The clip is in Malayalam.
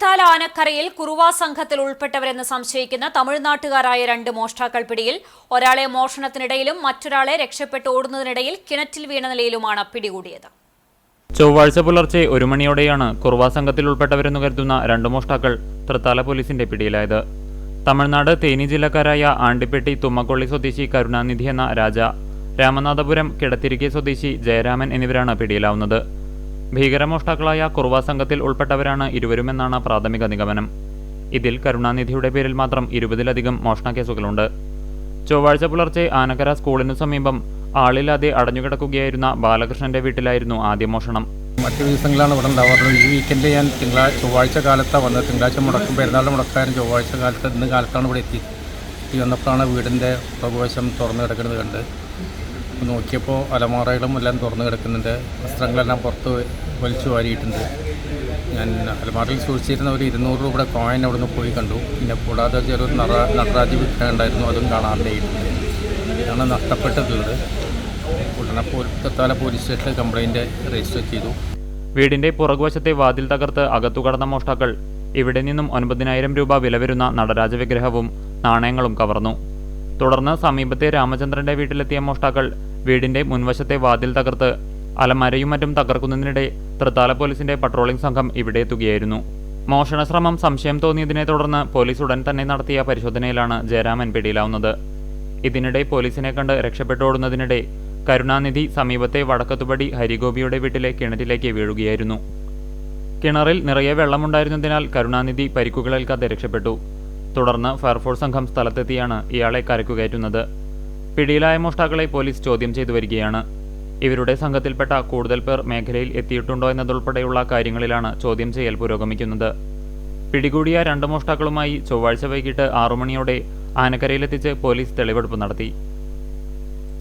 തൃത്താല ആനക്കരയിൽ കുറുവാ സംഘത്തിൽ ഉൾപ്പെട്ടവരെന്ന് സംശയിക്കുന്ന തമിഴ്നാട്ടുകാരായ 2 മോഷ്ടാക്കൾ പിടിയിൽ. ഒരാളെ മോഷണത്തിനിടയിലും മറ്റൊരാളെ രക്ഷപ്പെട്ട് ഓടുന്നതിനിടയിൽ കിണറ്റിൽ വീണ നിലയിലുമാണ് പിടികൂടിയത്. ചൊവ്വാഴ്ച പുലർച്ചെ 1 മണിയോടെയാണ് കുറുവാ സംഘത്തിൽ ഉൾപ്പെട്ടവരെന്ന് കരുതുന്ന 2 മോഷ്ടാക്കൾ തൃത്താല പോലീസിന്റെ പിടിയിലായത്. തമിഴ്നാട് തേനി ജില്ലക്കാരായ ആണ്ടിപ്പെട്ടി തുമ്മക്കൊള്ളി സ്വദേശി കരുണാനിധി എന്ന രാജ, രാമനാഥപുരം കിടത്തിരികെ സ്വദേശി ജയരാമൻ എന്നിവരാണ് പിടിയിലാവുന്നത്. ഭീകരമോഷ്ടാക്കളായ കുറുവാ സംഘത്തിൽ ഉൾപ്പെട്ടവരാണ് ഇരുവരുമെന്നാണ് പ്രാഥമിക നിഗമനം. ഇതിൽ കരുണാനിധിയുടെ പേരിൽ മാത്രം 20-ലധികം മോഷണ കേസുകളുണ്ട്. ചൊവ്വാഴ്ച പുലർച്ചെ ആനക്കര സ്കൂളിനു സമീപം ആളില്ലാതെ അടഞ്ഞുകിടക്കുകയായിരുന്ന ബാലകൃഷ്ണന്റെ വീട്ടിലായിരുന്നു ആദ്യ മോഷണം. മറ്റു ദിവസങ്ങളാണ് ഇവിടെ ഉണ്ടാവാറുള്ളത്. ഈ വീക്കെൻഡ് ഞാൻ ചൊവ്വാഴ്ച കാലത്താണ് വന്നത്. തിങ്കളാഴ്ച മുടക്കും, പെരുന്നാളിന് മുടക്കാനും ചൊവ്വാഴ്ച കാലത്ത് ഇന്ന് കാലത്താണ് ഇവിടെ എത്തിയത്. ഈ വന്നപ്പോഴാണ് വീടിൻ്റെ പ്രവേശം തുറന്നു കിടക്കുന്നത് കണ്ട് നോക്കിയപ്പോൾ അലമാറകളും എല്ലാം തുറന്നു കിടക്കുന്നുണ്ട്. വസ്ത്രങ്ങളെല്ലാം പുറത്ത് വലിച്ചു വാരിയിട്ടുണ്ട്. ഞാൻ അലമാറയിൽ സൂക്ഷിച്ചിരുന്ന ഒരു 200 രൂപയുടെ കോയിൻ അവിടെ നിന്ന് പോയി കണ്ടു. പിന്നെ കൂടാതെ ചെറിയൊരു നടരാജ് വിഗ്രഹം ഉണ്ടായിരുന്നു, അതും കാണാണ്ടേയിട്ടുണ്ട്. ഇതാണ് നഷ്ടപ്പെട്ടിട്ടുള്ളത്. ഉടനെ തൃത്താല പോലീസ് സ്റ്റേഷനിൽ കംപ്ലയിൻറ്റ് രജിസ്റ്റർ ചെയ്തു. വീടിന്റെ പുറകുവശത്തെ വാതിൽ തകർത്ത് അകത്തുകടന്ന മോഷ്ടാക്കൾ ഇവിടെ നിന്നും 9,000 രൂപ വില വരുന്ന നടരാജ വിഗ്രഹവും നാണയങ്ങളും കവർന്നു. തുടർന്ന് സമീപത്തെ രാമചന്ദ്രന്റെ വീട്ടിലെത്തിയ മോഷ്ടാക്കൾ വീടിന്റെ മുൻവശത്തെ വാതിൽ തകർത്ത് അലമാരയും മറ്റും തകർക്കുന്നതിനിടെ തൃത്താല പോലീസിന്റെ പട്രോളിംഗ് സംഘം ഇവിടെ എത്തുകയായിരുന്നു. മോഷണശ്രമം സംശയം തോന്നിയതിനെ തുടർന്ന് പോലീസ് ഉടൻ തന്നെ നടത്തിയ പരിശോധനയിലാണ് ജയരാമൻ പിടിയിലാവുന്നത്. ഇതിനിടെ പോലീസിനെ കണ്ട് രക്ഷപ്പെട്ടോടുന്നതിനിടെ കരുണാനിധി സമീപത്തെ വടക്കത്തുപടി ഹരിഗോപിയുടെ വീട്ടിലെ കിണറ്റിലേക്ക് വീഴുകയായിരുന്നു. കിണറിൽ നിറയെ വെള്ളമുണ്ടായിരുന്നതിനാൽ കരുണാനിധി പരിക്കുകളേൽക്കാതെ രക്ഷപ്പെട്ടു. തുടർന്ന് ഫയർഫോഴ്സ് സംഘം സ്ഥലത്തെത്തിയാണ് ഇയാളെ കരയ്ക്കു കയറ്റുന്നത്. പിടിയിലായ മോഷ്ടാക്കളെ പോലീസ് ചോദ്യം ചെയ്തു വരികയാണ്. ഇവരുടെ സംഘത്തിൽപ്പെട്ട കൂടുതൽ പേർ മേഖലയിൽ എത്തിയിട്ടുണ്ടോ എന്നതുൾപ്പെടെയുള്ള കാര്യങ്ങളിലാണ് ചോദ്യം ചെയ്യൽ പുരോഗമിക്കുന്നത്. പിടികൂടിയ 2 മോഷ്ടാക്കളുമായി ചൊവ്വാഴ്ച വൈകിട്ട് 6 മണിയോടെ ആനക്കരയിലെത്തിച്ച് പോലീസ് തെളിവെടുപ്പ് നടത്തി.